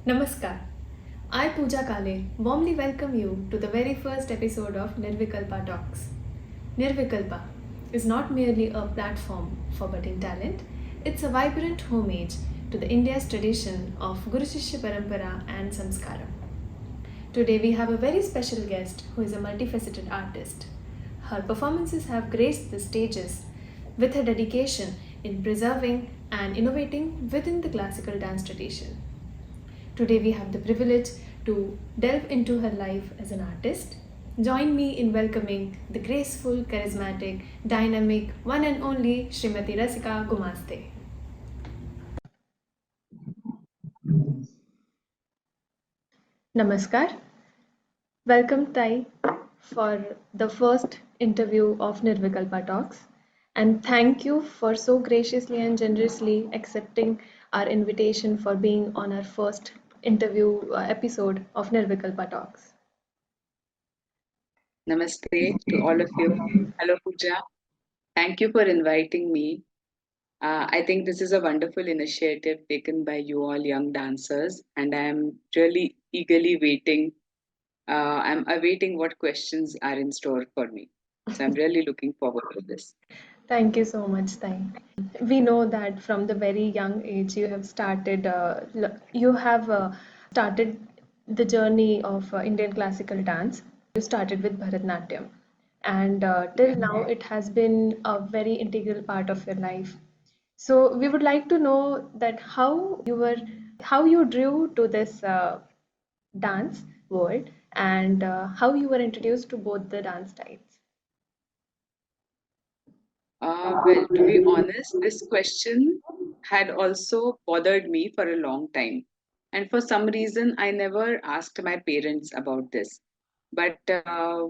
Namaskar. I, Pooja Kale, warmly welcome you to the very first episode of Nirvikalpa Talks. Nirvikalpa is not merely a platform for budding talent, it's a vibrant homage to the India's tradition of Guru-Shishya parampara and Samskaaram. Today we have a very special guest who is a multifaceted artist. Her performances have graced the stages with her dedication in preserving and innovating within the classical dance tradition. Today we have the privilege to delve into her life as an artist. Join me in welcoming the graceful, charismatic, dynamic, one and only Smt Rasika Gumaste. Namaskar. Welcome Tai for the first interview of Nirvikalpa Talks. And thank you for so graciously and generously accepting our invitation for being on our first interview episode of Nirvikalpa Talks. Namaste to all of you. Hello, Pooja. Thank you for inviting me. I think this is a wonderful initiative taken by you all young dancers, and I am really eagerly waiting. I'm awaiting what questions are in store for me. So I'm really looking forward to this. Thank you so much, Tai. We know that from the very young age you have started the journey of Indian classical dance. You started with Bharatnatyam, and till now it has been a very integral part of your life. So we would like to know that how you drew to this dance world, and how you were introduced to both the dance styles. Well, to be honest, this question had also bothered me for a long time. And for some reason, I never asked my parents about this. But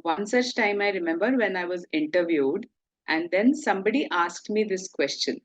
one such time I remember when I was interviewed, and then somebody asked me this question.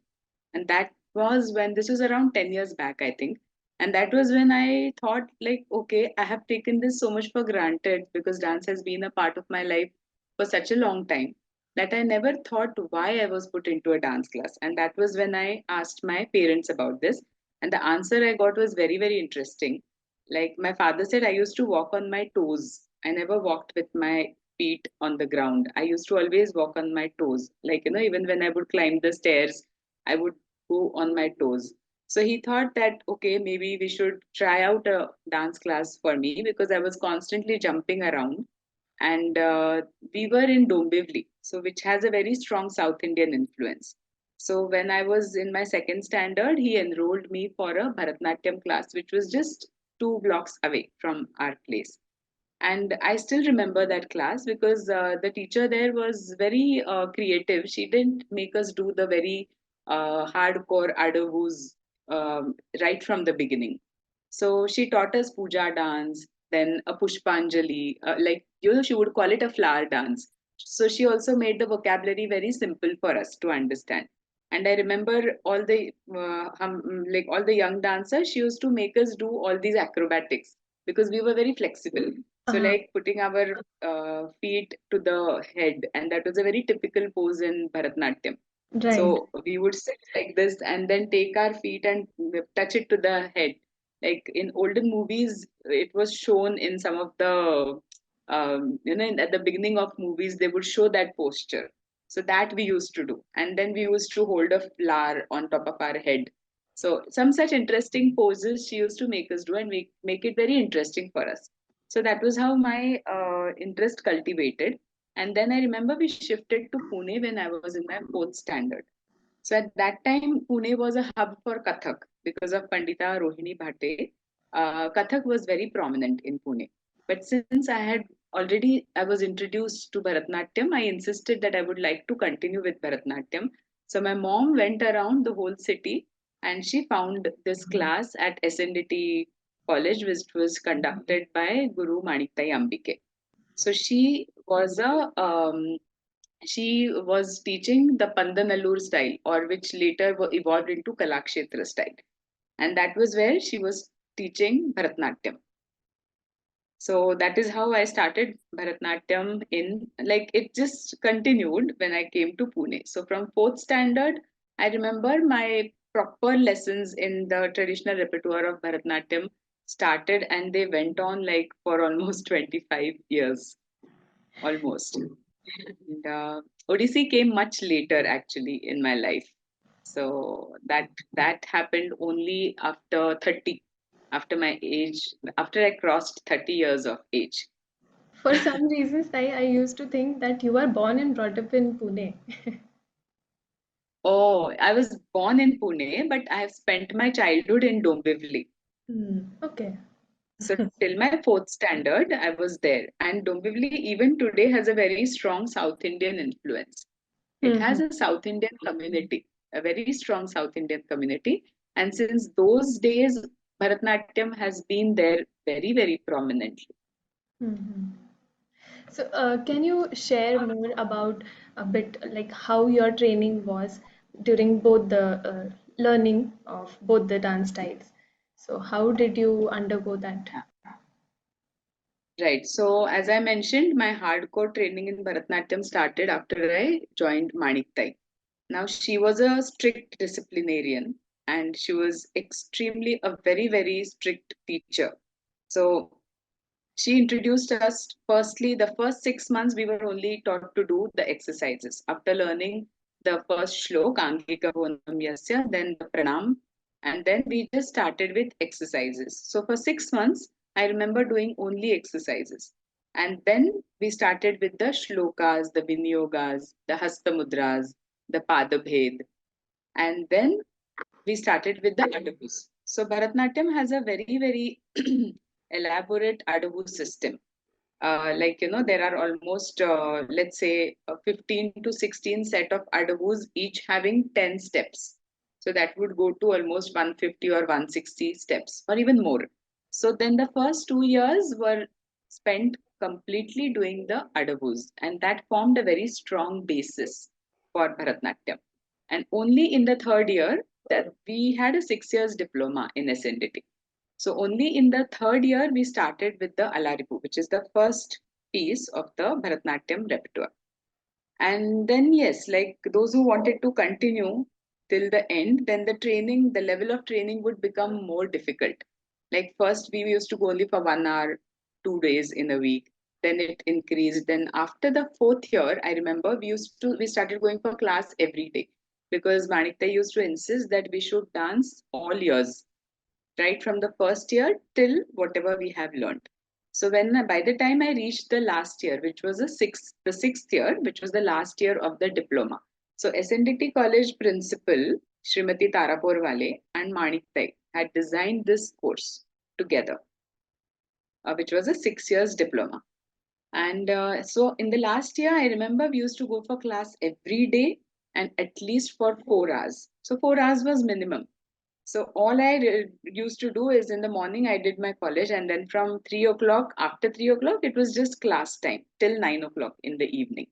And that was when this was around 10 years back, I think. And that was when I thought, like, okay, I have taken this so much for granted because dance has been a part of my life for such a long time that I never thought why I was put into a dance class. And that was when I asked my parents about this. And the answer I got was very, very interesting. Like my father said, I used to walk on my toes. I never walked with my feet on the ground. I used to always walk on my toes. Like, even when I would climb the stairs, I would go on my toes. So he thought that, okay, maybe we should try out a dance class for me because I was constantly jumping around. And we were in Dombivli, so which has a very strong South Indian influence. So when I was in my second standard, he enrolled me for a Bharatnatyam class, which was just 2 blocks away from our place. And I still remember that class because the teacher there was very creative. She didn't make us do the very hardcore adavus right from the beginning. So she taught us puja dance, then a pushpanjali, she would call it a flower dance. So she also made the vocabulary very simple for us to understand. And I remember all the young dancers, she used to make us do all these acrobatics because we were very flexible. So, like putting our feet to the head, and that was a very typical pose in Bharatnatyam. Right. So, we would sit like this and then take our feet and touch it to the head. Like in olden movies, it was shown in some of the, at the beginning of movies, they would show that posture. So, that we used to do. And then we used to hold a flower on top of our head. So, some such interesting poses she used to make us do and make it very interesting for us. So that was how my interest cultivated. And then I remember we shifted to Pune when I was in my fourth standard. So at that time, Pune was a hub for Kathak because of Pandita Rohini Bhatte. Kathak was very prominent in Pune. But since I was introduced to Bharatnatyam, I insisted that I would like to continue with Bharatnatyam. So my mom went around the whole city and she found this class at SNDT college, which was conducted by Guru Maniktai Ambike. So she was teaching the Pandanallur style, or which later evolved into Kalakshetra style. And that was where she was teaching Bharatnatyam. So that is how I started Bharatnatyam it just continued when I came to Pune. So from fourth standard, I remember my proper lessons in the traditional repertoire of Bharatnatyam started and they went on like for almost 25 years, almost. And Odissi came much later actually in my life. So that happened only after 30, after my age, after I crossed 30 years of age. For some reasons, I used to think that you are born and brought up in Pune. Oh, I was born in Pune, but I have spent my childhood in Dombivli. Okay. So till my fourth standard, I was there. And Dombivli even today has a very strong South Indian influence. It has Hmm. a South Indian community, a very strong South Indian community. And since those days, Bharatnatyam has been there very, very prominently. Hmm. So, can you share more about a bit like how your training was during both the learning of both the dance styles? So, how did you undergo that? Right. So, as I mentioned, my hardcore training in Bharatnatyam started after I joined Maniktai. Now, she was a strict disciplinarian and she was extremely a very, very strict teacher. So, she introduced us firstly, the first 6 months, we were only taught to do the exercises. After learning the first shlok, Angika Bonam Yasya, then the pranam, and then we just started with exercises. So for 6 months, I remember doing only exercises. And then we started with the shlokas, the vinyogas, the hastamudras, the padabhed, and then we started with the adabus. So Bharatnatyam has a very, very elaborate adabu system. There are almost, let's say, 15 to 16 set of adabus, each having 10 steps. So that would go to almost 150 or 160 steps, or even more. So then the first 2 years were spent completely doing the adabus, and that formed a very strong basis for Bharatnatyam. And only in the third year that we had a 6 years diploma in SNDT. So only in the third year we started with the Alaripu, which is the first piece of the Bharatnatyam repertoire. And then yes, like those who wanted to continue till the end, then the level of training would become more difficult. Like first we used to go only for 1 hour, 2 days in a week. Then it increased. Then after the fourth year, I remember we started going for class every day because Manikta used to insist that we should dance all years, right from the first year till whatever we have learned. So when by the time I reached the last year, which was the sixth year, which was the last year of the diploma. So SNDT College principal Srimati Tarapur Wale and Maniktai had designed this course together, which was a 6 years diploma. And so in the last year, I remember we used to go for class every day and at least for 4 hours. So 4 hours was minimum. So all I used to do is in the morning I did my college, and then from 3 o'clock, after 3 o'clock, it was just class time till 9 o'clock in the evening.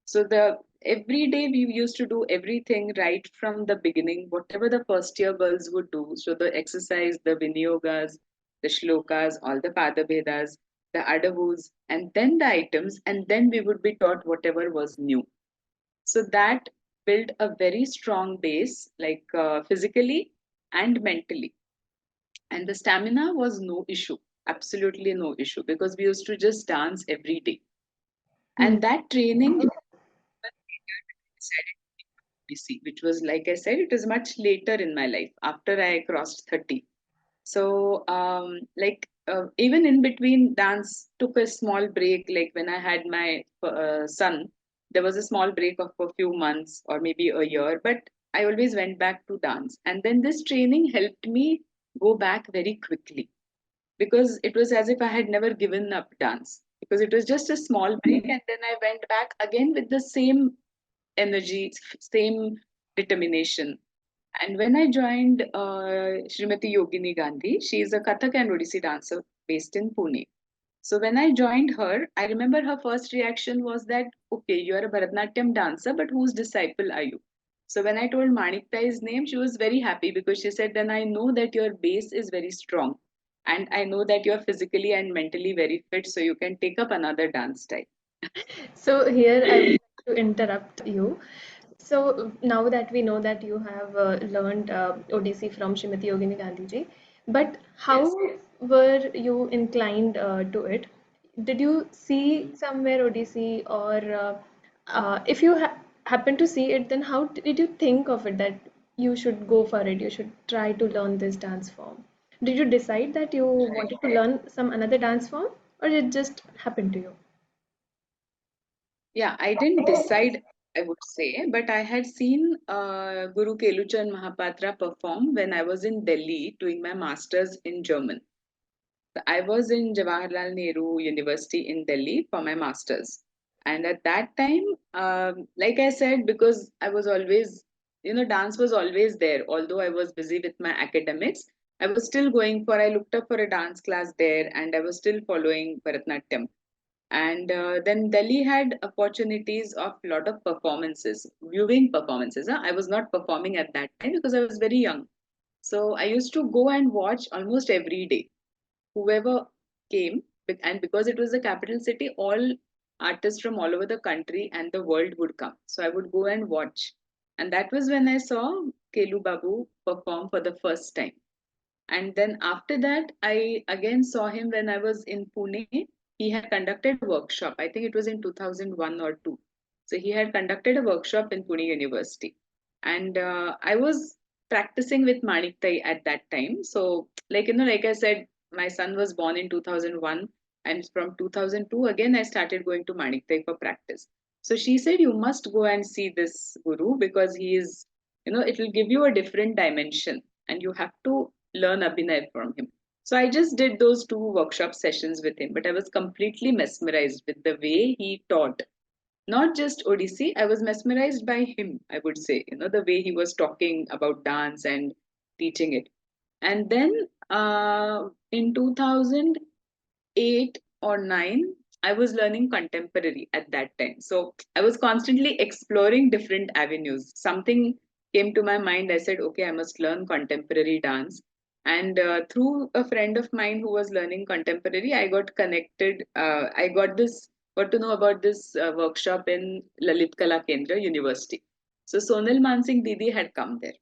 So the every day we used to do everything right from the beginning, whatever the first year girls would do. So the exercise, the vinyogas, the shlokas, all the padabhedas, the adavus, and then the items, and then we would be taught whatever was new. So that built a very strong base, like physically and mentally. And the stamina was no issue, absolutely no issue, because we used to just dance every day. Hmm. And that training decided BC, which was, like I said, it was much later in my life after I crossed 30. So, even in between dance, took a small break. Like when I had my son, there was a small break of a few months or maybe a year, but I always went back to dance. And then this training helped me go back very quickly because it was as if I had never given up dance because it was just a small break. And then I went back again with the same energy, same determination. And when I joined Srimati Yogini Gandhi, she is a Kathak and Odissi dancer based in Pune. So when I joined her, I remember her first reaction was that, okay, you are a Bharatnatyam dancer, but whose disciple are you? So when I told Maniktai's name, she was very happy because she said, then I know that your base is very strong. And I know that you're physically and mentally very fit, so you can take up another dance style. So here I would like to interrupt you. So now that we know that you have learned Odissi from Srimati Yogini Gandhi ji, But Yes. how were you inclined to it? Did you see somewhere Odissi, or if you happen to see it, then how did you think of it that you should go for it? You should try to learn this dance form. Did you decide that you Right. wanted to learn some another dance form, or did it just happen to you? Yeah, I didn't decide, I would say, but I had seen Guru Keluchan Mahapatra perform when I was in Delhi doing my master's in German. I was in Jawaharlal Nehru University in Delhi for my master's. And at that time, like I said, because I was always, dance was always there. Although I was busy with my academics, I was still I looked up for a dance class there and I was still following Bharatnatyam. And then Delhi had opportunities of lot of performances, viewing performances. Huh? I was not performing at that time because I was very young. So I used to go and watch almost every day whoever came, and because it was the capital city, all artists from all over the country and the world would come. So I would go and watch. And that was when I saw Kelu Babu perform for the first time. And then after that, I again saw him when I was in Pune. He had conducted a workshop. I think it was in 2001 or 2. So he had conducted a workshop in Pune University. And I was practicing with Maniktai at that time. So, like I said, my son was born in 2001. And from 2002, again, I started going to Maniktai for practice. So she said, you must go and see this guru because he is, it will give you a different dimension and you have to learn Abhinay from him. So I just did those 2 workshop sessions with him, but I was completely mesmerized with the way he taught. Not just Odissi, I was mesmerized by him, I would say, the way he was talking about dance and teaching it. And then in 2008 or 9, I was learning contemporary at that time. So I was constantly exploring different avenues. Something came to my mind. I said, okay, I must learn contemporary dance. And through a friend of mine who was learning contemporary, I got connected. Got to know about this workshop in Lalit Kala Kendra University. So Sonal Mansingh Didi had come there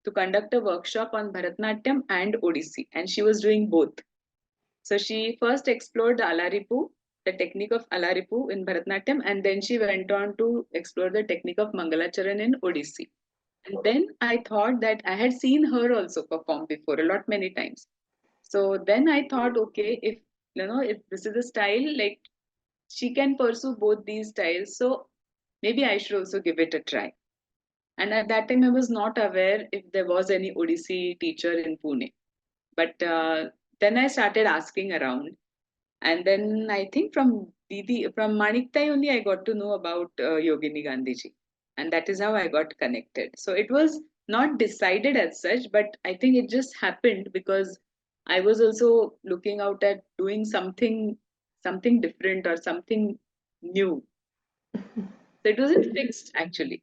to conduct a workshop on Bharatnatyam and Odissi, and she was doing both. So she first explored the Alaripu, the technique of Alaripu in Bharatnatyam, and then she went on to explore the technique of Mangalacharan in Odissi. And then I thought that I had seen her also perform before a lot many times. So then I thought, okay, if this is a style, like she can pursue both these styles, so maybe I should also give it a try. And at that time, I was not aware if there was any Odissi teacher in Pune. But then I started asking around, and then I think from Maniktai only I got to know about Yogini Gandhi ji. And that is how I got connected. So it was not decided as such, but I think it just happened because I was also looking out at doing something different or something new. So it wasn't fixed actually.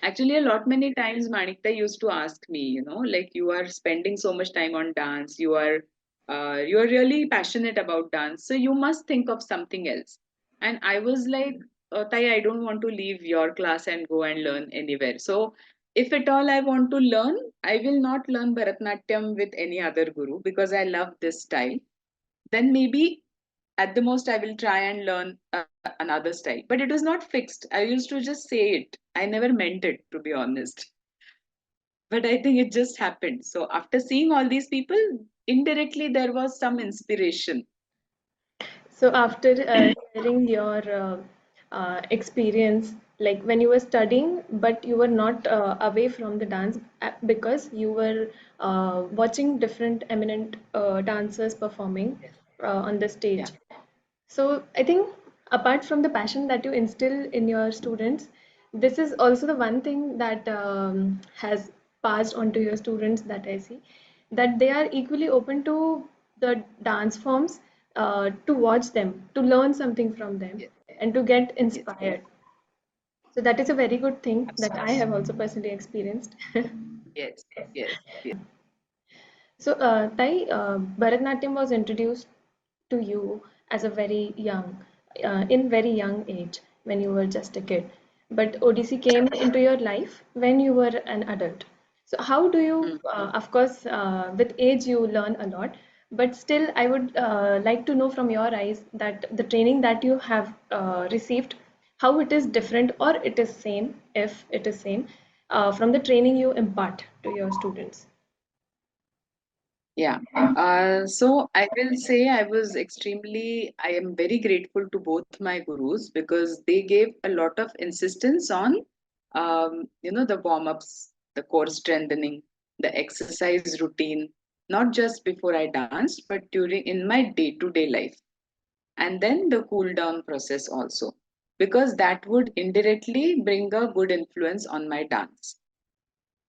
Actually, a lot many times Manikta used to ask me, like you are spending so much time on dance, you are really passionate about dance, so you must think of something else. And I was like, Tai, I don't want to leave your class and go and learn anywhere. So if at all I want to learn, I will not learn Bharatnatyam with any other guru because I love this style. Then maybe at the most I will try and learn another style, but it was not fixed. I used to just say it. I never meant it, to be honest, but I think it just happened. So after seeing all these people, indirectly there was some inspiration. So after hearing your experience, like when you were studying, but you were not away from the dance because you were watching different eminent dancers performing on the Yeah. stage. So I think apart from the passion that you instill in your students, this is also the one thing that has passed on to your students that I see, that they are equally open to the dance forms, to watch them, to learn something from them, Yes. and to get Yes. inspired. So that is a very good thing that I Absolutely. have also personally experienced. Yes. Yes. Yes. So, Tai, Bharatnatyam was introduced to you as a very young, in very young age when you were just a kid. But Odissi came into your life when you were an adult. So how do you, Mm. of course, with age you learn a lot, but still I would like to know from your eyes that the training that you have received, how it is different or it is same, if it is same, from the training you impart to your students. Yeah. So I will say I am very grateful to both my gurus because they gave a lot of insistence on, the warm-ups, the core strengthening, the exercise routine, not just before I danced, but during in my day-to-day life. And then the cool down process also, because that would indirectly bring a good influence on my dance.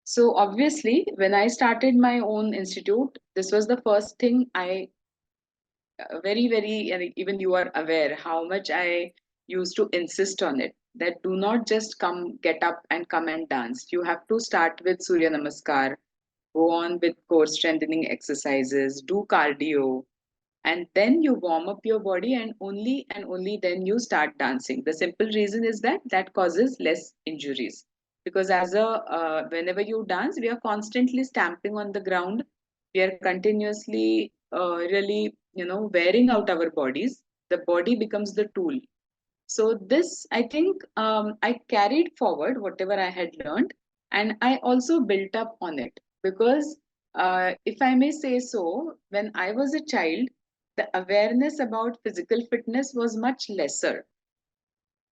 So obviously, when I started my own institute, this was the first thing I even you are aware how much I used to insist on it, that do not just come get up and come and dance. You have to start with Surya Namaskar, go on with core strengthening exercises, do cardio, and then you warm up your body, and only then you start dancing. The simple reason is that that causes less injuries, because as a whenever you dance, we are constantly stamping on the ground, we are continuously really wearing out our bodies. The body becomes the tool. So this, I think, I carried forward whatever I had learned, and I also built up on it, because if I may say so, when I was a child, the awareness about physical fitness was much lesser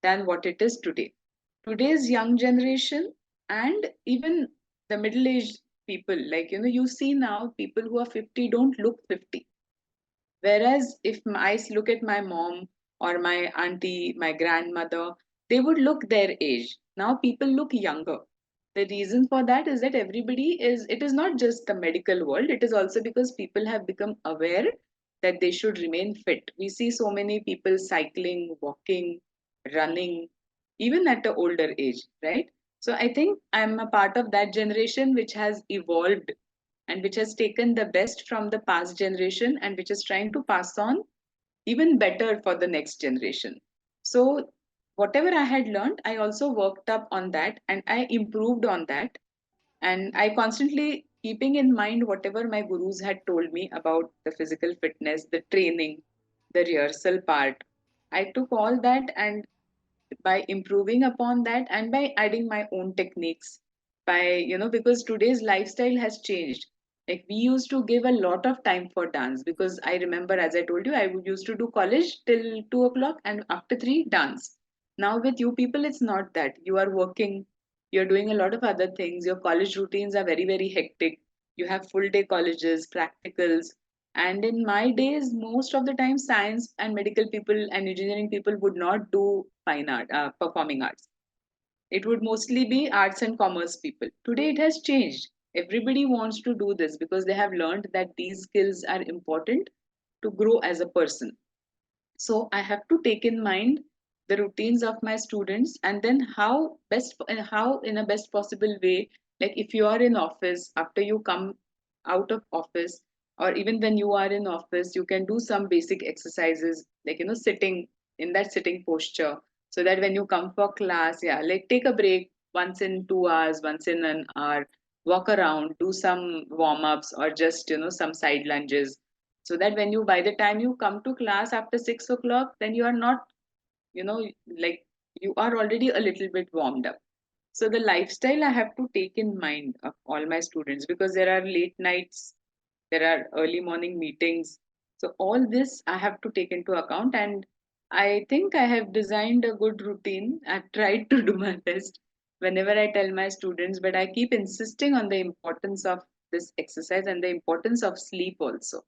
than what it is today. Today's young generation, and even the middle aged people, like, you see now people who are 50 don't look 50. Whereas if I look at my mom or my auntie, my grandmother, they would look their age. Now people look younger. The reason for that is that it is not just the medical world, it is also because people have become aware that they should remain fit. We see so many people cycling, walking, running, even at an older age, right? So I think I'm a part of that generation which has evolved and which has taken the best from the past generation and which is trying to pass on even better for the next generation. So, whatever I had learned, I also worked up on that and I improved on that. And I constantly keeping in mind whatever my gurus had told me about the physical fitness, the training, the rehearsal part. I took all that, and by improving upon that and by adding my own techniques, by because today's lifestyle has changed. Like, we used to give a lot of time for dance, because I remember, as I told you, I would used to do college till 2 o'clock, and after three, dance. Now with you people, it's not that. You are working, you're doing a lot of other things, your college routines are very, very hectic. You have full day colleges, practicals. And in my days, most of the time, science and medical people and engineering people would not do fine art, performing arts. It would mostly be arts and commerce people. Today, it has changed. Everybody wants to do this because they have learned that these skills are important to grow as a person. So I have to take in mind the routines of my students, and then how in a best possible way. Like, if you are in office, after you come out of office, or even when you are in office, you can do some basic exercises, like, sitting in that sitting posture, so that when you come for class, yeah, like, take a break once in 2 hours, once in an hour, walk around, do some warm-ups, or just some side lunges, so that when you by the time you come to class after 6 o'clock, then you are not, you know like, you are already a little bit warmed up. So the lifestyle I have to take in mind of all my students, because there are late nights, there are early morning meetings. So all this I have to take into account, and I think I have designed a good routine. I've tried to do my best whenever I tell my students, but I keep insisting on the importance of this exercise and the importance of sleep also,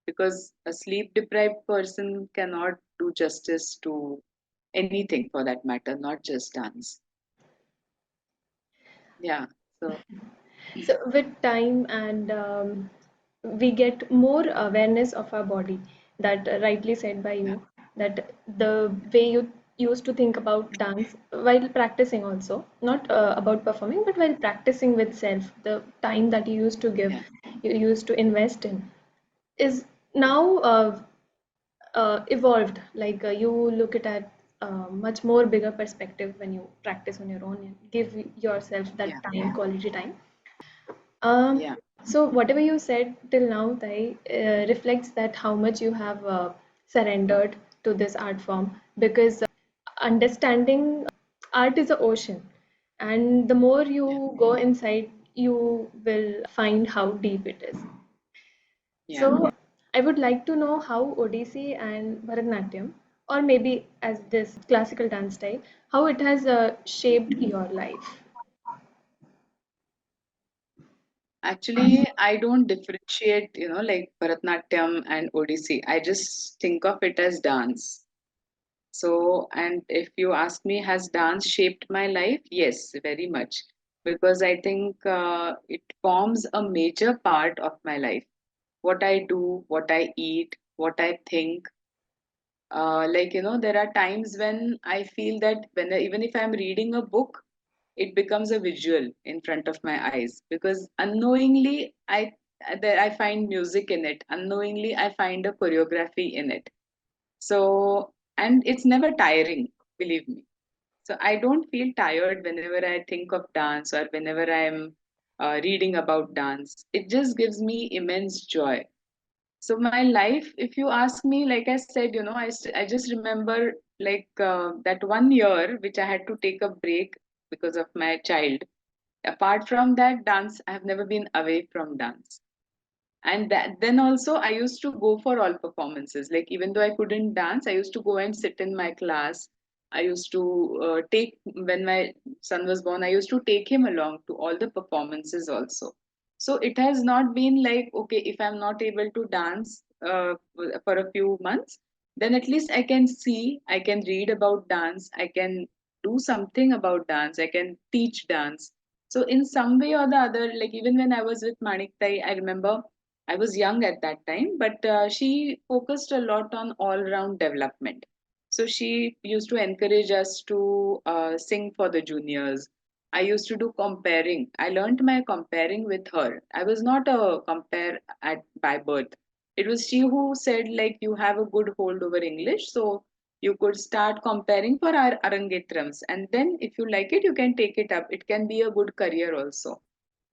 because a sleep deprived person cannot do justice to anything for that matter, not just dance. Yeah. So, So with time and we get more awareness of our body, that rightly said by yeah, you, that the way you used to think about dance while practicing also, not about performing, but while practicing with self, the time that you used to give, yeah, you used to invest in, is now evolved. Like you look at much more bigger perspective when you practice on your own and give yourself that yeah, time, quality time. Yeah. So whatever you said till now, Tai, reflects that how much you have surrendered to this art form, because understanding art is an ocean, and the more Yeah. you go inside, you will find how deep it is. Yeah. So I would like to know how Odissi and Bharatnatyam, or maybe as this classical dance style, how it has shaped your life. Actually, I don't differentiate, like Bharatnatyam and Odissi. I just think of it as dance. So, and if you ask me, has dance shaped my life? Yes, very much. Because I think it forms a major part of my life. What I do, what I eat, what I think. There are times when I feel that when even if I'm reading a book, it becomes a visual in front of my eyes because unknowingly I find music in it. Unknowingly, I find a choreography in it. So, and it's never tiring, believe me. So I don't feel tired whenever I think of dance or whenever I'm reading about dance. It just gives me immense joy. So my life, if you ask me, like I said, I just remember that 1 year which I had to take a break because of my child. Apart from that, dance, I have never been away from dance. And then also I used to go for all performances. Like even though I couldn't dance, I used to go and sit in my class. I used to take when my son was born, I used to take him along to all the performances also. So it has not been like, okay, if I'm not able to dance for a few months, then at least I can see, I can read about dance, I can do something about dance, I can teach dance. So in some way or the other, like even when I was with Maniktai, I remember I was young at that time, but she focused a lot on all round development. So she used to encourage us to sing for the juniors. I used to do comparing. I learned my comparing with her. I was not a compare at by birth. It was she who said like you have a good hold over English, so you could start comparing for our arangetrams, and then if you like it, you can take it up. It can be a good career also.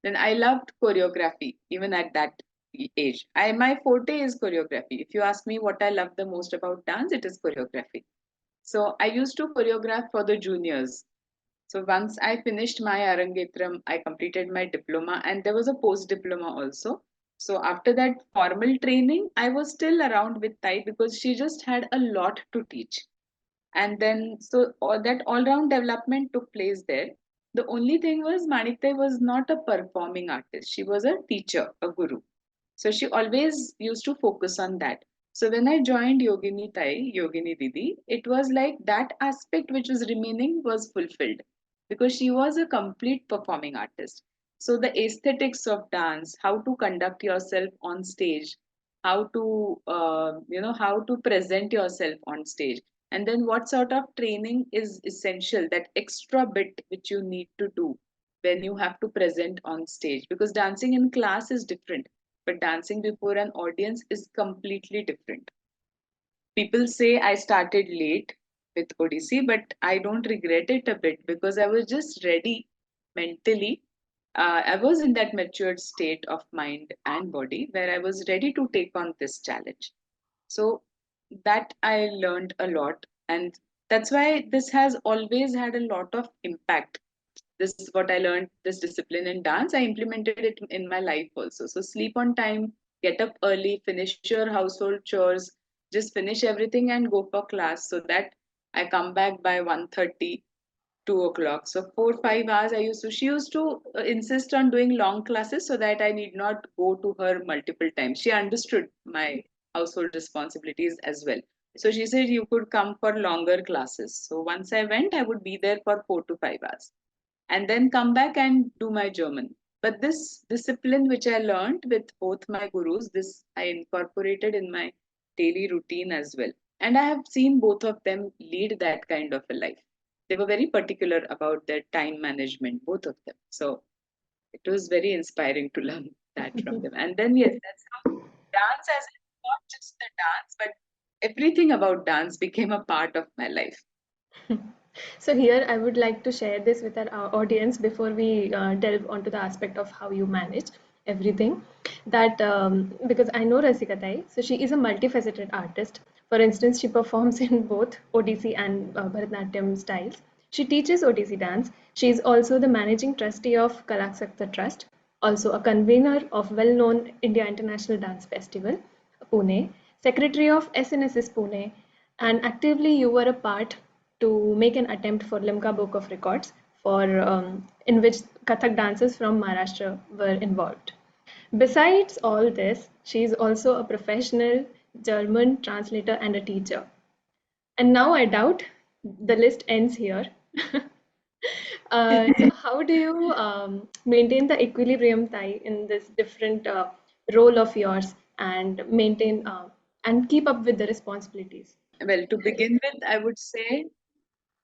Then I loved choreography even at that age. I my forte is choreography. If you ask me what I love the most about dance, it is choreography. So I used to choreograph for the juniors. So once I finished my Arangetram, I completed my diploma and there was a post diploma also. So after that formal training, I was still around with Tai because she just had a lot to teach. And then so all that all round development took place there. The only thing was Maniktai was not a performing artist. She was a teacher, a guru. So she always used to focus on that. So when I joined Yogini Tai, Yogini Didi, it was like that aspect which was remaining was fulfilled because she was a complete performing artist. So the aesthetics of dance, how to conduct yourself on stage, how to how to present yourself on stage, and then what sort of training is essential, that extra bit which you need to do when you have to present on stage, because dancing in class is different but dancing before an audience is completely different. People say I started late with Odissi, but I don't regret it a bit because I was just ready mentally. I was in that matured state of mind and body where I was ready to take on this challenge. So that I learned a lot, and that's why this has always had a lot of impact. This is what I learned, this discipline in dance, I implemented it in my life also. So sleep on time, get up early, finish your household chores, just finish everything and go for class so that I come back by 1:30, 2 o'clock. So 4 5 hours I used to she used to insist on doing long classes so that I need not go to her multiple times. She understood my household responsibilities as well. So she said you could come for longer classes. So once I went, I would be there for 4 to 5 hours and then come back and do my German. But this discipline, which I learned with both my gurus, this I incorporated in my daily routine as well. And I have seen both of them lead that kind of a life. They were very particular about their time management, both of them. So it was very inspiring to learn that from them. And then, yes, that's how dance, as not just the dance, but everything about dance became a part of my life. So here I would like to share this with our audience before we delve onto the aspect of how you manage everything. That because I know Rasika Tai, so she is a multifaceted artist. For instance, she performs in both Odissi and Bharatnatyam styles. She teaches Odissi dance. She is also the managing trustee of Kalasakta Trust, also a convener of well-known India International Dance Festival, Pune, secretary of SNSS Pune, and actively you were a part to make an attempt for Limca Book of Records for in which Kathak dancers from Maharashtra were involved. Besides all this, she is also a professional German translator and a teacher. And now I doubt the list ends here. So how do you maintain the equilibrium tie in this different role of yours and maintain and keep up with the responsibilities? Well, to begin with, I would say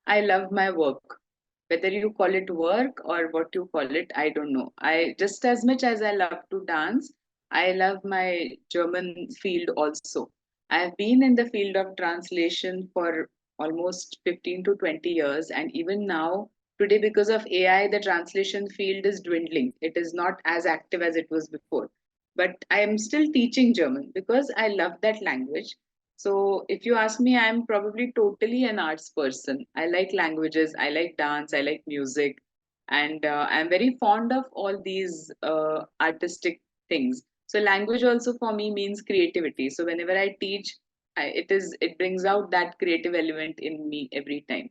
I love my work. Whether you call it work or what you call it, I don't know. I just as much as I love to dance, I love my German field also. I've been in the field of translation for almost 15 to 20 years, and even now, today, because of AI, the translation field is dwindling. It is not as active as it was before. But I am still teaching German because I love that language. So if you ask me, I'm probably totally an arts person. I like languages, I like dance, I like music, and I'm very fond of all these artistic things. So language also for me means creativity. So whenever I teach, it brings out that creative element in me every time.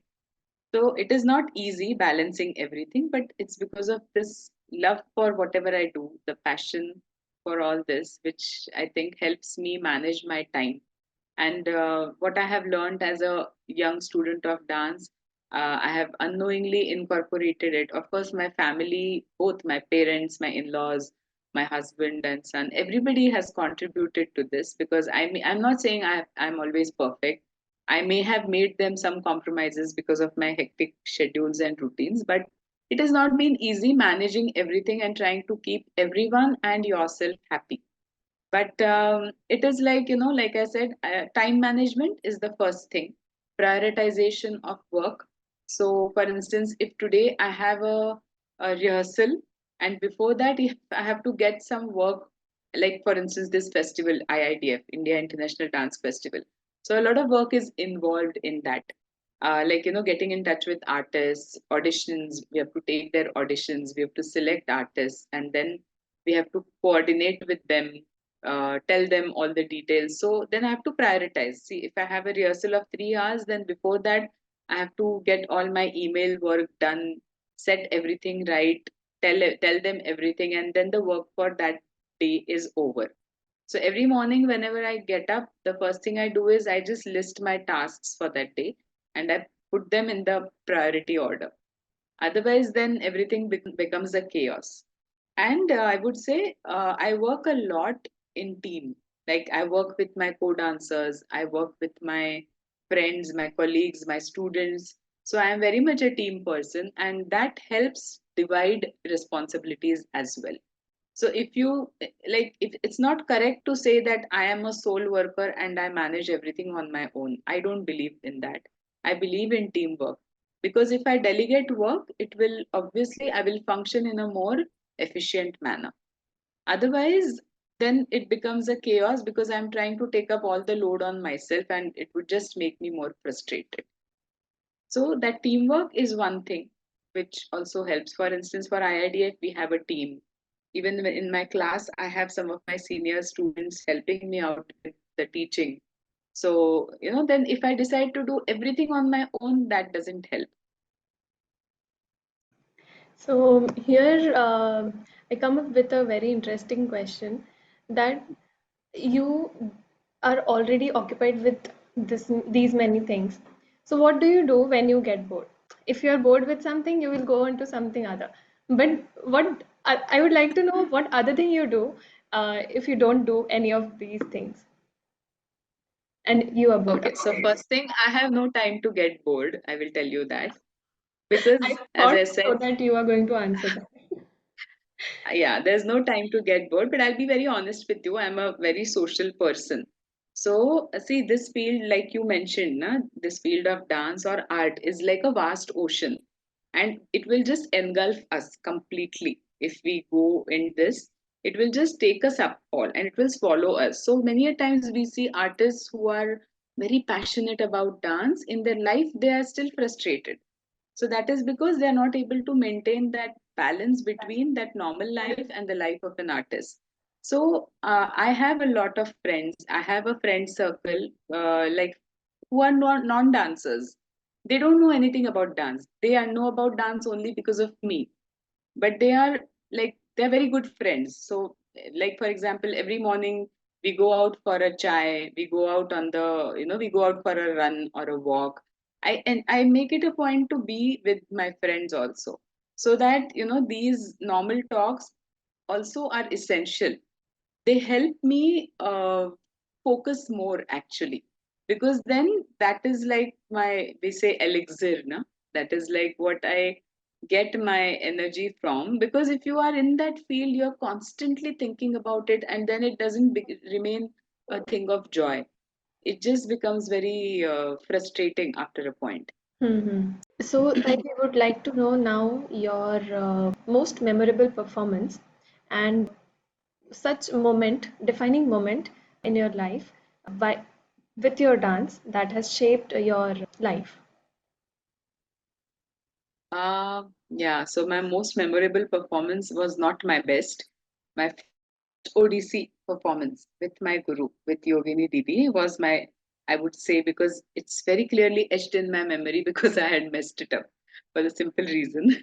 So it is not easy balancing everything, but it's because of this love for whatever I do, the passion for all this, which I think helps me manage my time. And what I have learned as a young student of dance, I have unknowingly incorporated it. Of course, my family, both my parents, my in-laws, my husband and son, everybody has contributed to this, because I'm not saying I'm always perfect. I may have made them some compromises because of my hectic schedules and routines, but it has not been easy managing everything and trying to keep everyone and yourself happy. But it is like, like I said, time management is the first thing, prioritization of work. So for instance, if today I have a rehearsal, and before that if I have to get some work, like for instance this festival, IIDF, India International Dance Festival, so a lot of work is involved in that. Like, getting in touch with artists, auditions, we have to take their auditions, we have to select artists, and then we have to coordinate with them, tell them all the details. So then I have to prioritize. See, if I have a rehearsal of 3 hours, then before that, I have to get all my email work done, set everything right, tell them everything, and then the work for that day is over. So every morning, whenever I get up, the first thing I do is I just list my tasks for that day and I put them in the priority order. Otherwise, then everything becomes a chaos. And I would say I work a lot in team. Like I work with my co-dancers, I work with my friends, my colleagues, my students. So I am very much a team person, and that helps divide responsibilities as well. So if you like, if it's not correct to say that I am a sole worker and I manage everything on my own. I don't believe in that. I believe in teamwork, because if I delegate work, it will obviously I will function in a more efficient manner. Otherwise, then it becomes a chaos because I'm trying to take up all the load on myself and it would just make me more frustrated. So that teamwork is one thing which also helps. For instance, for IIDF, we have a team. Even in my class, I have some of my senior students helping me out with the teaching. So, then if I decide to do everything on my own, that doesn't help. So here I come up with a very interesting question that you are already occupied with these many things. So what do you do when you get bored? If you are bored with something, you will go on to something other. But what I would like to know what other thing you do if you don't do any of these things and you are bored, Okay, of so course. first thing, I have no time to get bored. I will tell you that. Because, I as I thought so said, that you are going to answer that. yeah, there's no time to get bored, but I'll be very honest with you. I'm a very social person. So, see, this field, like you mentioned, na, this field of dance or art is like a vast ocean, and it will just engulf us completely. If we go in this, it will just take us up all and it will swallow us. So, many a times we see artists who are very passionate about dance. In their life, they are still frustrated. So that is because they are not able to maintain that balance between that normal life and the life of an artist. So I have a lot of friends. I have a friend circle like who are non-dancers. They don't know anything about dance. They know about dance only because of me, but they are like they're very good friends. So like for example, every morning we go out for a chai, we go out on the we go out for a run or a walk. I make it a point to be with my friends also, so that these normal talks also are essential. They help me focus more actually, because then that is like my, we say, elixir, na? That is like what I get my energy from, because if you are in that field you're constantly thinking about it, and then it doesn't remain a thing of joy. It just becomes very frustrating after a point. Mm-hmm. So, I would like to know now your most memorable performance and such moment, defining moment in your life by with your dance that has shaped your life. Yeah, so my most memorable performance was not my best. My first Odissi performance with my guru, with Yogini Didi, was my, I would say, because it's very clearly etched in my memory because I had messed it up for the simple reason.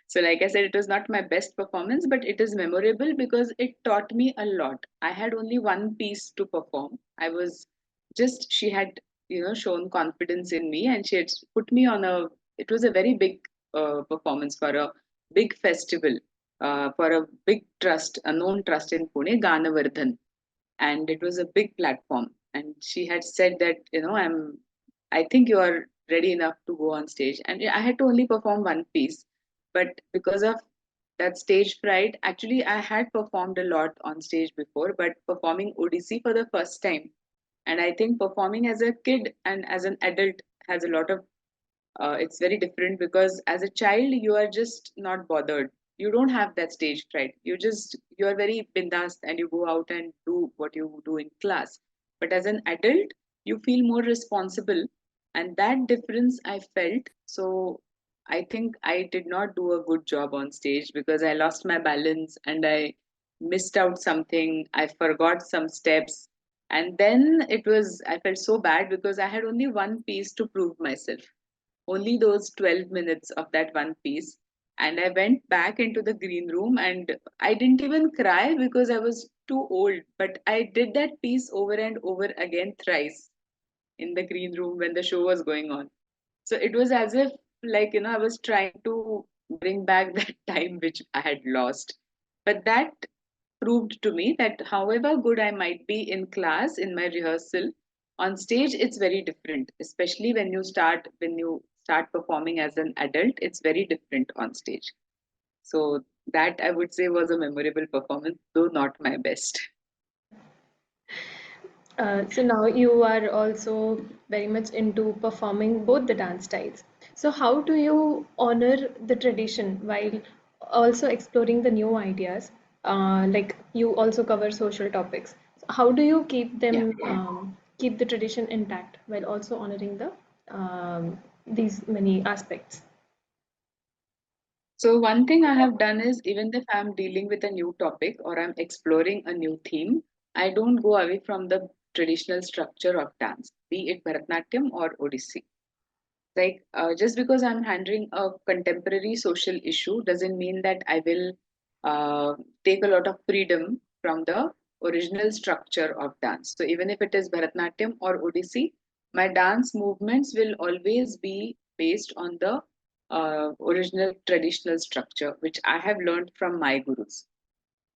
So, like I said, it was not my best performance, but it is memorable because it taught me a lot. I had only one piece to perform. I was just, she had, shown confidence in me, and she had put me on a, it was a very big performance for a big festival, for a big trust, a known trust in Pune, Ganavardhan. And it was a big platform. And she had said that, I think you are ready enough to go on stage. And I had to only perform one piece, but because of that stage fright, actually I had performed a lot on stage before, but performing Odissi for the first time, and I think performing as a kid and as an adult has a lot of it's very different, because as a child you are just not bothered. You don't have that stage fright. You are very bindas and you go out and do what you do in class. But as an adult, you feel more responsible, and that difference I felt. So I think I did not do a good job on stage because I lost my balance and I missed out something. I forgot some steps. And then I felt so bad because I had only one piece to prove myself, only those 12 minutes of that one piece. And I went back into the green room and I didn't even cry because I was too old. But I did that piece over and over again thrice in the green room when the show was going on. So it was as if, like, I was trying to bring back that time which I had lost. But that proved to me that however good I might be in class, in my rehearsal, on stage it's very different. Especially when you start performing as an adult, it's very different on stage. So that I would say was a memorable performance, though not my best. So now you are also very much into performing both the dance styles. So how do you honor the tradition while also exploring the new ideas? Like you also cover social topics. So how do you keep Yeah. them keep the tradition intact while also honoring the these many aspects? So one thing I have done is, even if I'm dealing with a new topic or I'm exploring a new theme, I don't go away from the traditional structure of dance, be it Bharatnatyam or Odissi. Like just because I'm handling a contemporary social issue doesn't mean that I will take a lot of freedom from the original structure of dance. So even if it is Bharatnatyam or Odissi, my dance movements will always be based on the original traditional structure which I have learned from my gurus,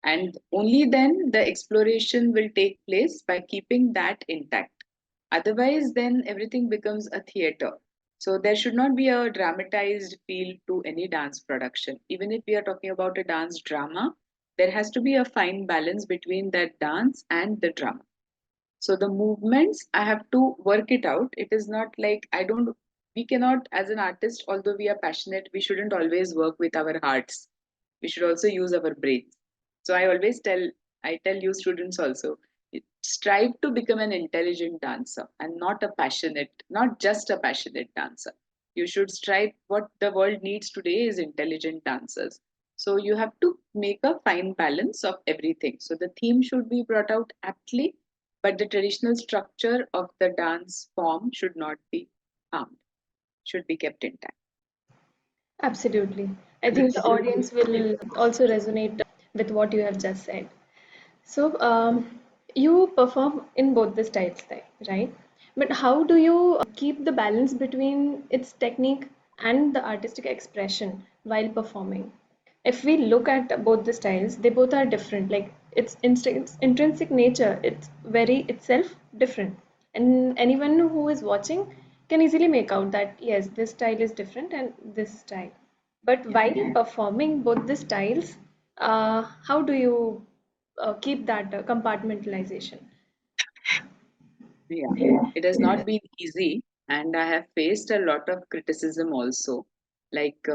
and only then the exploration will take place by keeping that intact. Otherwise, then everything becomes a theater. So there should not be a dramatized feel to any dance production. Even if we are talking about a dance drama, there has to be a fine balance between that dance and the drama. So the movements, I have to work it out. It is not like we cannot, as an artist, although we are passionate, we shouldn't always work with our hearts. We should also use our brains. So I tell you students also, strive to become an intelligent dancer and not just a passionate dancer. You should strive. What the world needs today is intelligent dancers. So you have to make a fine balance of everything. So the theme should be brought out aptly, but the traditional structure of the dance form should not be harmed, should be kept intact. Absolutely. I think the audience will also resonate with what you have just said. So, you perform in both the styles, right? But how do you keep the balance between its technique and the artistic expression while performing? If we look at both the styles, they both are different. Like its intrinsic nature, it's very itself different. And anyone who is watching can easily make out that yes, this style is different and this style. But Yeah. while performing both the styles, how do you keep that compartmentalization? Yeah, it has not been easy, and I have faced a lot of criticism also, like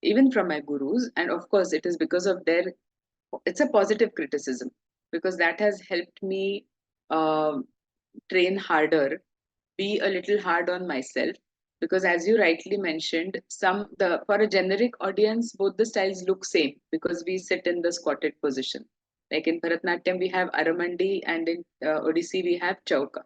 even from my gurus, and of course, it is because of their. It's a positive criticism because that has helped me uh, train harder, be a little hard on myself. Because as you rightly mentioned, the for a generic audience, both the styles look same because we sit in the squatted position. Like in Bharatnatyam, we have Aramandi, and in Odissi, we have Chauka.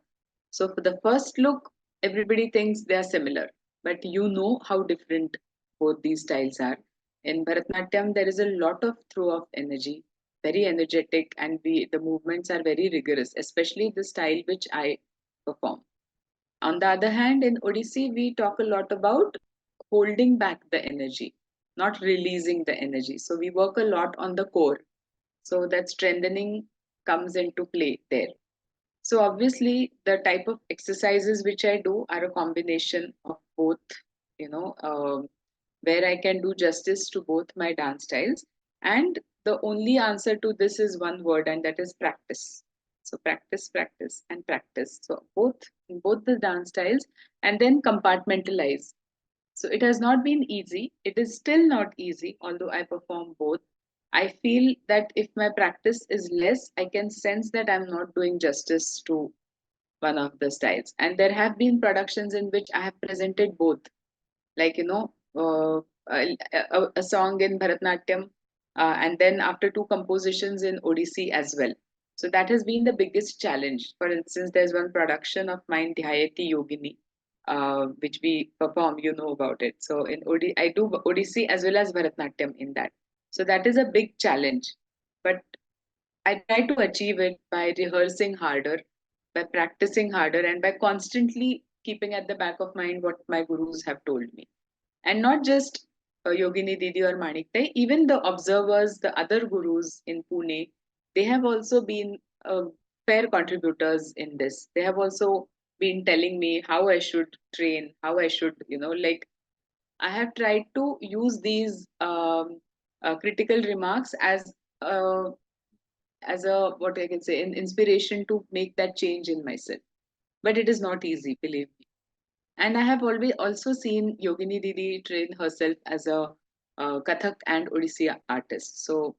So for the first look, everybody thinks they are similar, but you know how different both these styles are. In Bharatnatyam, there is a lot of throw of energy, very energetic, and the movements are very rigorous, especially the style which I perform. On the other hand, in Odissi, we talk a lot about holding back the energy, not releasing the energy. So we work a lot on the core. So that strengthening comes into play there. So obviously, the type of exercises which I do are a combination of both, you know, where I can do justice to both my dance styles. And the only answer to this is one word, and that is practice. So practice, practice, and practice. So both in both the dance styles, and then compartmentalize. So it has not been easy. It is still not easy, although I perform both. I feel that if my practice is less, I can sense that I'm not doing justice to one of the styles. And there have been productions in which I have presented both, like, a song in Bharatnatyam, and then after two compositions in Odissi as well. So that has been the biggest challenge. For instance, there's one production of mine, Dhyayati Yogini, which we perform, you know about it. So I do Odissi as well as Bharatnatyam in that. So that is a big challenge. But I try to achieve it by rehearsing harder, by practicing harder, and by constantly keeping at the back of mind what my gurus have told me. And not just Yogini Didi or Maniktai, even the observers, the other gurus in Pune, they have also been fair contributors in this. They have also been telling me how I should train, how I should, like I have tried to use these critical remarks as a what I can say, an inspiration to make that change in myself. But it is not easy, believe me. And I have always also seen Yogini Didi train herself as a Kathak and Odissi artist. So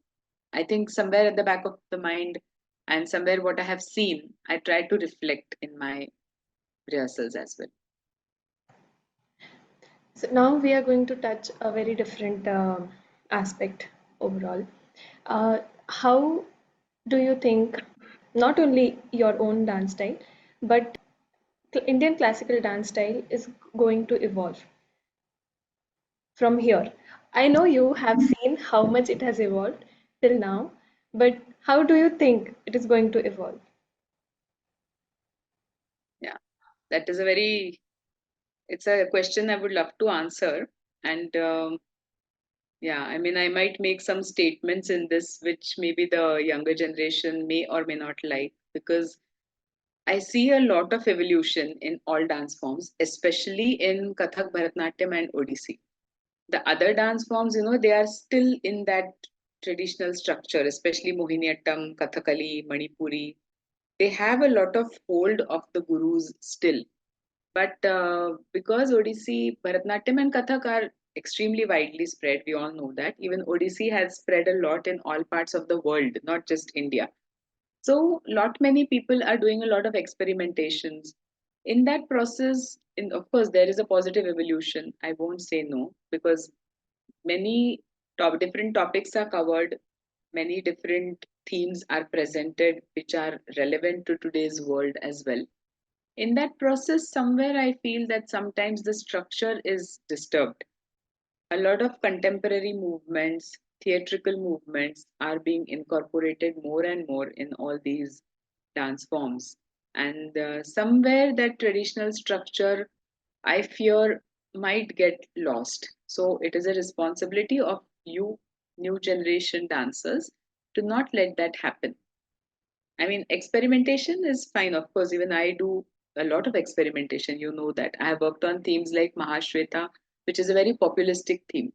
I think somewhere at the back of the mind and somewhere what I have seen, I try to reflect in my rehearsals as well. So now we are going to touch a very different aspect overall. Uh, how do you think not only your own dance style, but Indian classical dance style is going to evolve from here? I know you have seen how much it has evolved till now, but how do you think it is going to evolve? Yeah, that is a very, it's a question I would love to answer. And yeah, I mean, I might make some statements in this which maybe the younger generation may or may not like, because I see a lot of evolution in all dance forms, especially in Kathak, Bharatnatyam, and Odissi. The other dance forms, they are still in that traditional structure, especially Mohiniyattam, Kathakali, Manipuri. they have a lot of hold of the gurus still. But because Odissi, Bharatnatyam and Kathak are extremely widely spread, we all know that. Even Odissi has spread a lot in all parts of the world, not just India. So, lot many people are doing a lot of experimentations. In that process, of course, there is a positive evolution. I won't say no, because many different topics are covered, many different themes are presented, which are relevant to today's world as well. In that process, somewhere I feel that sometimes the structure is disturbed. A lot of contemporary movements, theatrical movements are being incorporated more and more in all these dance forms. And somewhere that traditional structure, I fear, might get lost. So it is a responsibility of you, new generation dancers, to not let that happen. I mean, experimentation is fine. Of course, even I do a lot of experimentation. You know that. I have worked on themes like Mahashweta, which is a very populistic theme.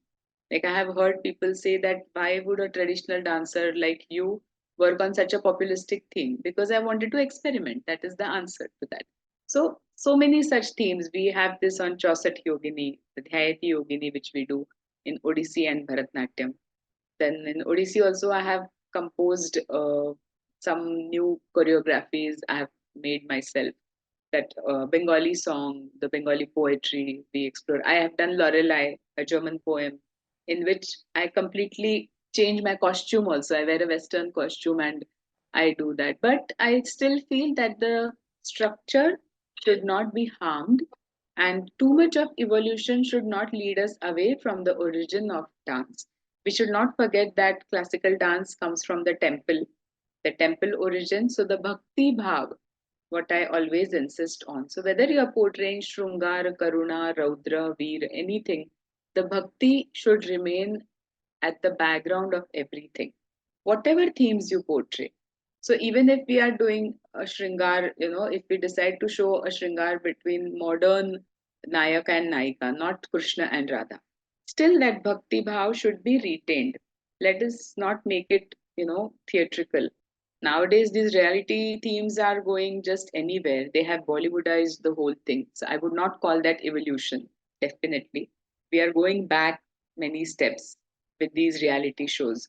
Like, I have heard people say that why would a traditional dancer like you work on such a populistic theme? Because I wanted to experiment. That is the answer to that. So, so many such themes. We have this on Chauset Yogini, the Dhyayati Yogini, which we do in Odissi and Bharatnatyam. Then in Odissi also I have composed some new choreographies I have made myself. That Bengali song, the Bengali poetry we explore. I have done Lorelei, a German poem, in which I completely change my costume also. I wear a Western costume and I do that. But I still feel that the structure should not be harmed, and too much of evolution should not lead us away from the origin of dance. We should not forget that classical dance comes from the temple origin. So the bhakti bhav, what I always insist on. So whether you are portraying Shrungar, Karuna, Raudra, Veer, anything, the bhakti should remain at the background of everything, whatever themes you portray. So even if we are doing a Shringar, if we decide to show a Shringar between modern Nayak and Nayika, not Krishna and Radha, still that bhakti bhav should be retained. Let us not make it, theatrical. Nowadays, these reality themes are going just anywhere. They have Bollywoodized the whole thing. So I would not call that evolution, definitely. We are going back many steps with these reality shows.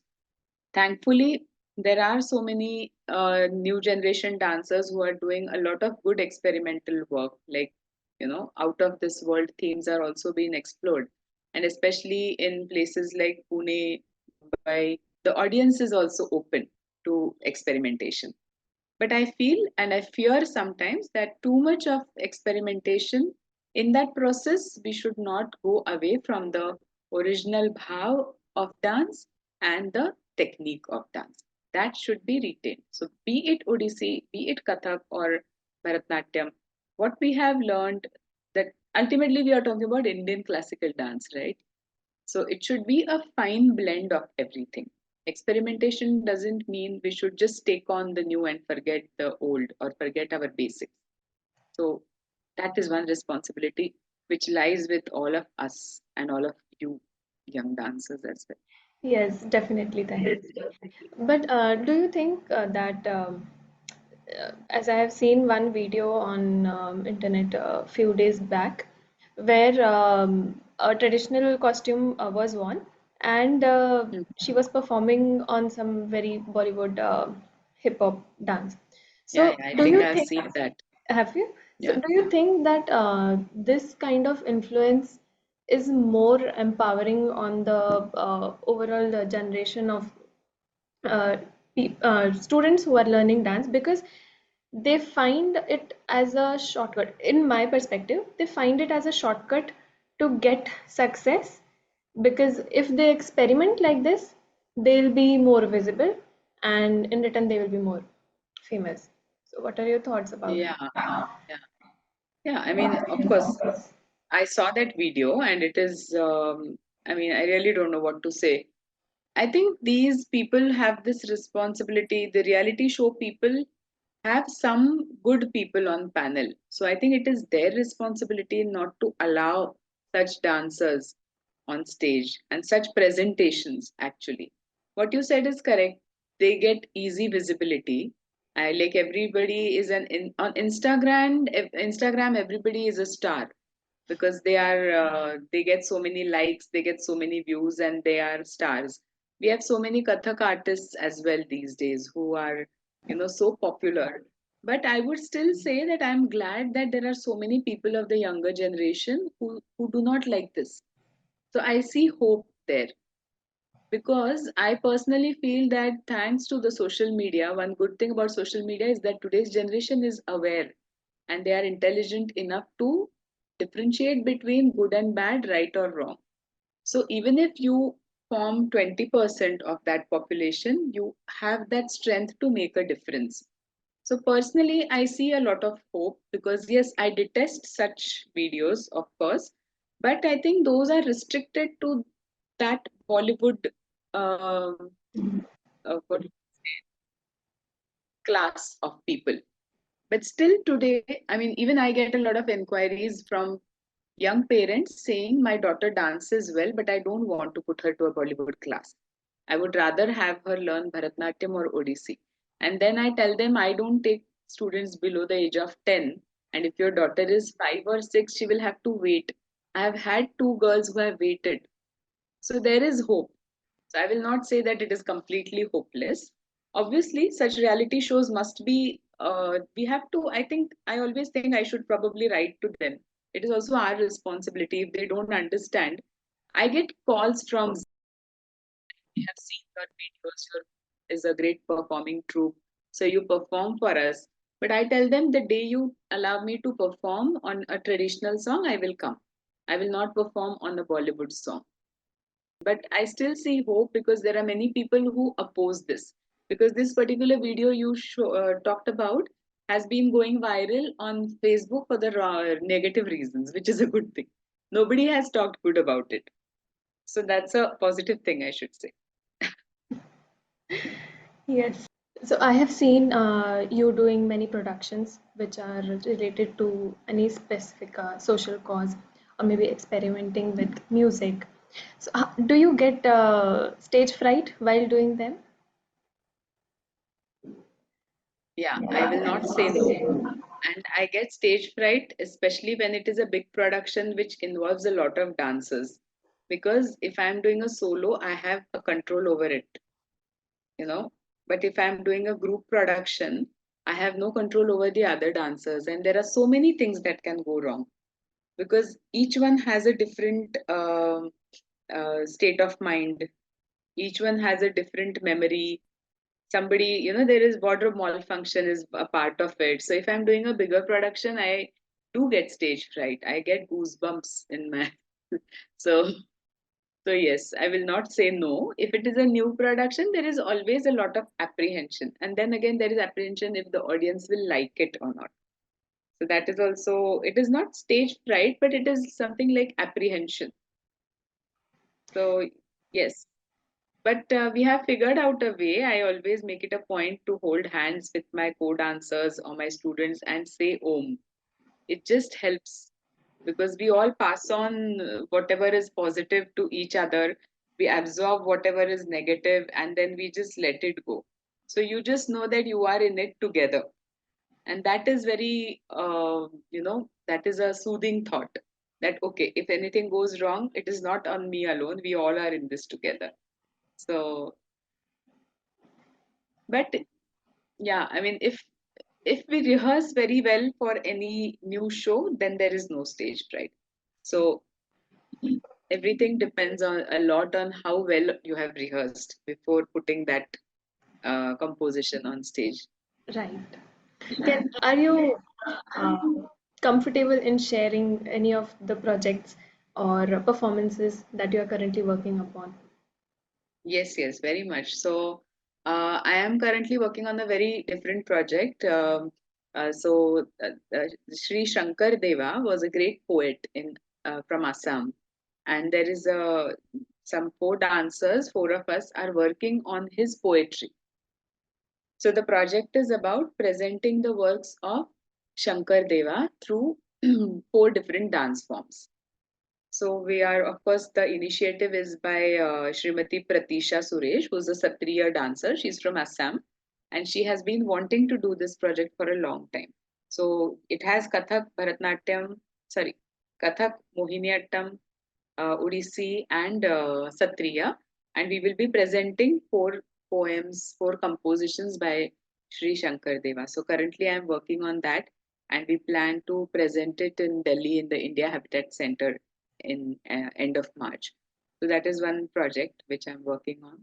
Thankfully, there are so many new generation dancers who are doing a lot of good experimental work, like, out of this world themes are also being explored. And especially in places like Pune, Mumbai, the audience is also open to experimentation. But I feel and I fear sometimes that too much of experimentation, in that process, we should not go away from the original bhav of dance and the technique of dance. That should be retained. So, be it Odissi, be it Kathak or Bharatnatyam, what we have learned, that ultimately we are talking about Indian classical dance, right? So it should be a fine blend of everything. Experimentation doesn't mean we should just take on the new and forget the old or forget our basics. So that is one responsibility which lies with all of us and all of you young dancers as well. Yes, definitely, Tahi. But do you think that, as I have seen one video on internet a few days back, where a traditional costume was worn, and Mm. she was performing on some very Bollywood hip hop dance. Yeah, So, yeah, I do think you I've think, seen that. have you? So, Yeah. do you think that this kind of influence is more empowering on the overall generation of uh, students who are learning dance, because they find it as a shortcut? In my perspective, they find it as a shortcut to get success, because if they experiment like this, they'll be more visible, and in return they will be more famous. So what are your thoughts about it? Yeah. Yeah. Yeah. I mean, of course, I saw that video and it is, I mean, I really don't know what to say. I think these people have this responsibility. The reality show people have some good people on panel. So I think it is their responsibility not to allow such dancers on stage and such presentations actually. What you said is correct. They get easy visibility. I like everybody is on Instagram. Instagram, everybody is a star because they get so many likes, they get so many views, and they are stars. We have so many Kathak artists as well these days who are so popular. But I would still say that I'm glad that there are so many people of the younger generation who do not like this. So I see hope there because I personally feel that thanks to the social media, one good thing about social media is that today's generation is aware and they are intelligent enough to differentiate between good and bad, right or wrong. So even if you form 20% of that population, you have that strength to make a difference. So personally, I see a lot of hope because yes, I detest such videos, of course, but I think those are restricted to that Bollywood um, what class of people. But still today, I mean, even I get a lot of inquiries from young parents saying my daughter dances well, but I don't want to put her to a Bollywood class. I would rather have her learn Bharatnatyam or Odissi. And then I tell them I don't take students below the age of 10. And if your daughter is 5 or 6, she will have to wait. I have had two girls who have waited. So there is hope. So I will not say that it is completely hopeless. Obviously, such reality shows must be, we have to, I think, I always think I should probably write to them. It is also our responsibility if they don't understand. I get calls from, we have seen your videos, your is a great performing troupe. So you perform for us. But I tell them the day you allow me to perform on a traditional song, I will come. I will not perform on a Bollywood song, but I still see hope because there are many people who oppose this. Because this particular video you talked about has been going viral on Facebook for the negative reasons, which is a good thing. Nobody has talked good about it. So that's a positive thing, I should say. Yes. So I have seen you doing many productions which are related to any specific social cause or maybe experimenting with music. So do you get stage fright while doing them? Yeah, I will not say no. And I get stage fright, especially when it is a big production which involves a lot of dancers. Because if I'm doing a solo, I have a control over it, you know. But if I'm doing a group production, I have no control over the other dancers. And there are so many things that can go wrong because each one has a different state of mind, each one has a different memory. Somebody, there is wardrobe malfunction is a part of it. So if I'm doing a bigger production, I do get stage fright. I get goosebumps in my so yes, I will not say no. If it is a new production, there is always a lot of apprehension. And then again, there is apprehension if the audience will like it or not. So that is also, it is not stage fright, but it is something like apprehension. So yes, but we have figured out a way. I always make it a point to hold hands with my co-dancers or my students and say Om. It just helps because we all pass on whatever is positive to each other. We absorb whatever is negative and then we just let it go. So you just know that you are in it together. And that is very, that is a soothing thought that, okay, if anything goes wrong, it is not on me alone. We all are in this together. So, but yeah, I mean, if we rehearse very well for any new show, then there is no stage fright. So everything depends on a lot on how well you have rehearsed before putting that composition on stage. Right. Are you uh, comfortable in sharing any of the projects or performances that you are currently working upon? Yes, yes, very much. So I am currently working on a very different project. Sri Shankar Deva was a great poet in from Assam, and there is some four dancers. Four of us are working on his poetry. So the project is about presenting the works of Shankar Deva through four different dance forms. So we are, of course, the initiative is by Srimati Pratisha Suresh, who's a Satriya dancer. She's from Assam. and she has been wanting to do this project for a long time. So it has Kathak, Bharatnatyam, sorry, Kathak, Mohiniyattam, Odissi, and Satriya. And we will be presenting four poems, four compositions by Sri Shankar Deva. So currently I'm working on that, and we plan to present it in Delhi in the India Habitat Center in end of March. So that is one project which I'm working on.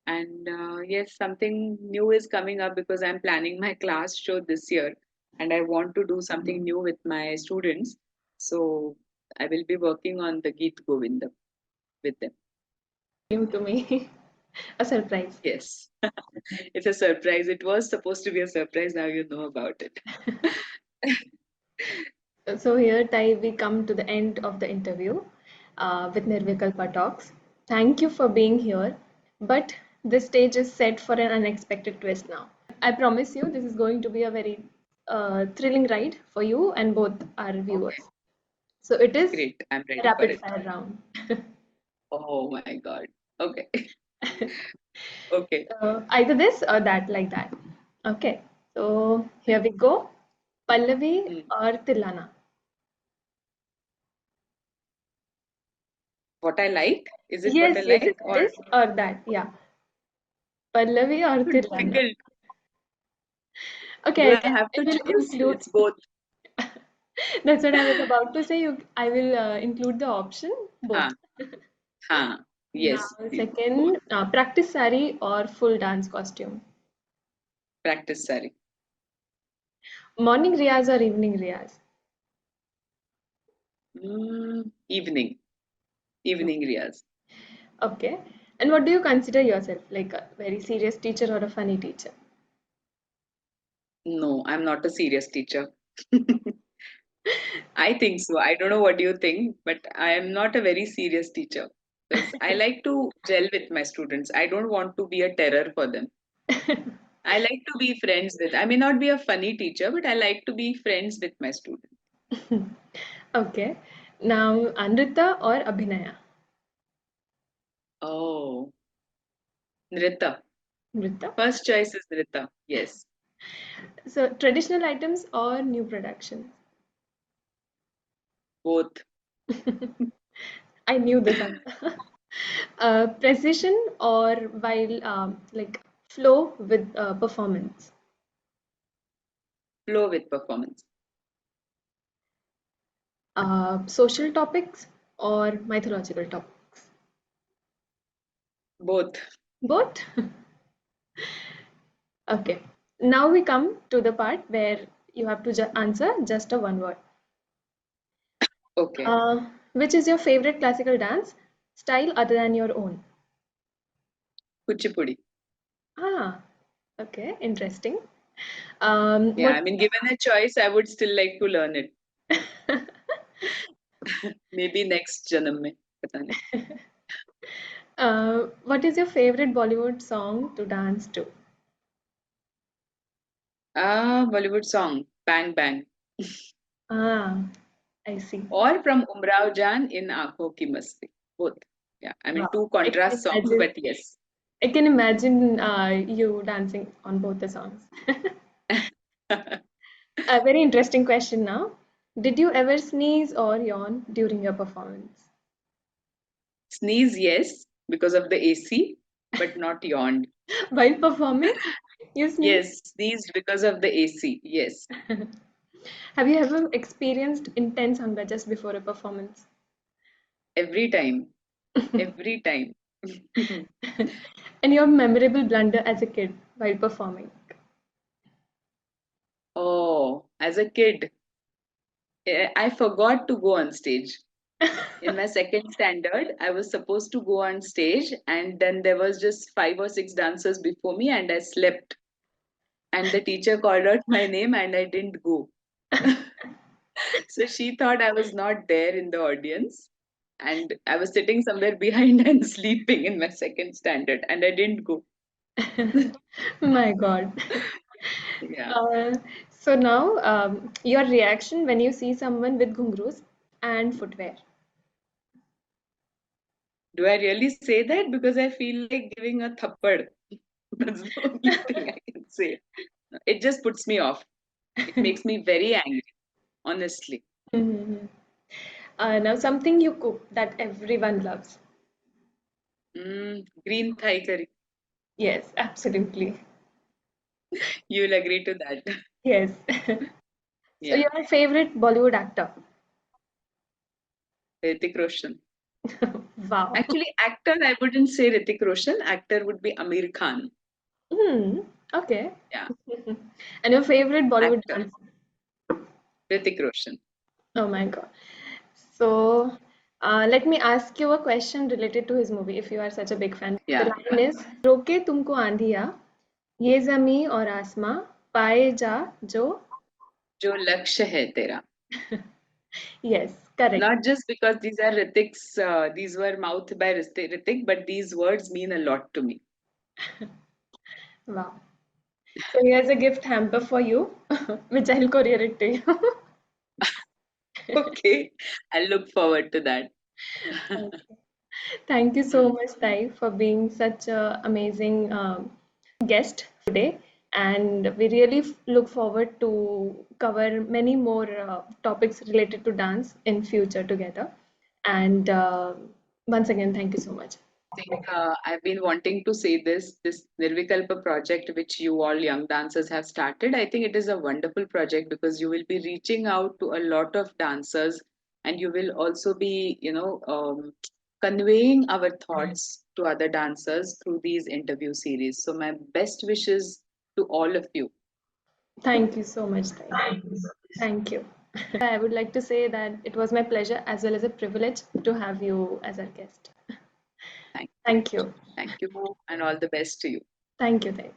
And yes, something new is coming up because I'm planning my class show this year, and I want to do something new with my students. So I will be working on the Geet Govindam with them. New to me. A surprise. Yes, it's a surprise. It was supposed to be a surprise. Now you know about it. So here, Tai, we come to the end of the interview with Nirvikalpa Talks. Thank you for being here, but this stage is set for an unexpected twist now. I promise you, this is going to be a very thrilling ride for you and both our Okay, viewers. So it is great. I'm a ready for rapid it. fire round. Oh my God. Okay, okay. Either this or that, like that. Okay, so here we go. Pallavi Hmm. or Tilana? What I like? Is it what I Yes, yes, like yes. or This or that. Yeah. Pallavi or Tilana? difficult? Okay, Do I have I to will choose? include. It's both. That's what I was about to say. I will include the option both. Huh, huh. Now, Yes, please. Both. second, practice sari or full dance costume? Practice sari. Morning riyaz or evening riyaz? Evening. Evening Riyaz. Okay. And what do you consider yourself? Like a very serious teacher or a funny teacher? No, I'm not a serious teacher. I think so. I don't know what you think, but I am not a very serious teacher because I like to gel with my students. I don't want to be a terror for them. I like to be friends with. I may not be a funny teacher, but I like to be friends with my students. Okay. Now, Anrita or Abhinaya? Oh, Nrita. Nrita. First choice is Nrita. Yes, So, traditional items or new productions? both. I knew this answer. Precision or while like flow with performance? Flow with performance. Social topics or mythological topics? Both. Both? Okay. Now we come to the part where you have to answer just a one word. Okay. Which is your favorite classical dance style other than your own? Kuchipudi. Ah, okay, interesting. Yeah, What I mean, given a choice, I would still like to learn it. Maybe next janam mein. Pata nahi. what is your favorite Bollywood song to dance to? Bollywood song, Bang Bang. Ah, I see. Or from Umrao Jan in Aankhon Ki Masti. Both. Yeah, I mean, Wow. two I can contrast songs, imagine. but yes. I can imagine you dancing on both the songs. A very interesting question now. Did you ever sneeze or yawn during your performance? Sneeze, yes, because of the AC, but not yawned. While performing, you sneeze? Yes, sneezed because of the AC. Yes, Have you ever experienced intense hunger just before a performance? every time. Every time. And your memorable blunder as a kid while performing? Oh, as a kid, I forgot to go on stage. In my second standard, I was supposed to go on stage, and then there was just five or six dancers before me, and I slept. And the teacher called out my name, and I didn't go. So she thought I was not there in the audience, and I was sitting somewhere behind and sleeping in my second standard, and I didn't go. My God. Yeah. Uh, so now, your reaction when you see someone with ghungroos and footwear. Do I really say that? Because I feel like giving a thappad. That's the only thing I can say. It just puts me off. It makes me very angry, honestly. Mhm. Now, something you cook that everyone loves. Green Thai curry. Yes, absolutely. You'll agree to that. Yes. So, Yeah. your favorite Bollywood actor? Hrithik Roshan. Wow. Actually, actor, I wouldn't say Hrithik Roshan. Actor would be Amir Khan. Hmm. Okay. Yeah. And your favorite Bollywood Actor, dancer? Hrithik Roshan. Oh my God. So, let me ask you a question related to his movie if you are such a big fan. The Yeah. line is रोके तुमको आंधिया ये जमी और आसमां पाए जा जो जो लक्ष्य है तेरा. yes correct. Not just because these are Hrithik's, these were mouthed by Hrithik, but these words mean a lot to me. Wow. So here's a gift hamper for you which I'll courier it to you. Okay, I look forward to that. Okay. Thank you so much, Tai, for being such a amazing guest today. And we really look forward to cover many more topics related to dance in future together. And once again, thank you so much. Think I've been wanting to say this Nirvikalpa project, which you all young dancers have started. I think it is a wonderful project because you will be reaching out to a lot of dancers, and you will also be, conveying our thoughts to other dancers through these interview series. So my best wishes to all of you. Thank you so much, Tai. Thank you. I would like to say that it was my pleasure as well as a privilege to have you as our guest. Thank you. Thank you. Thank you, and all the best to you. Thank you, Tai.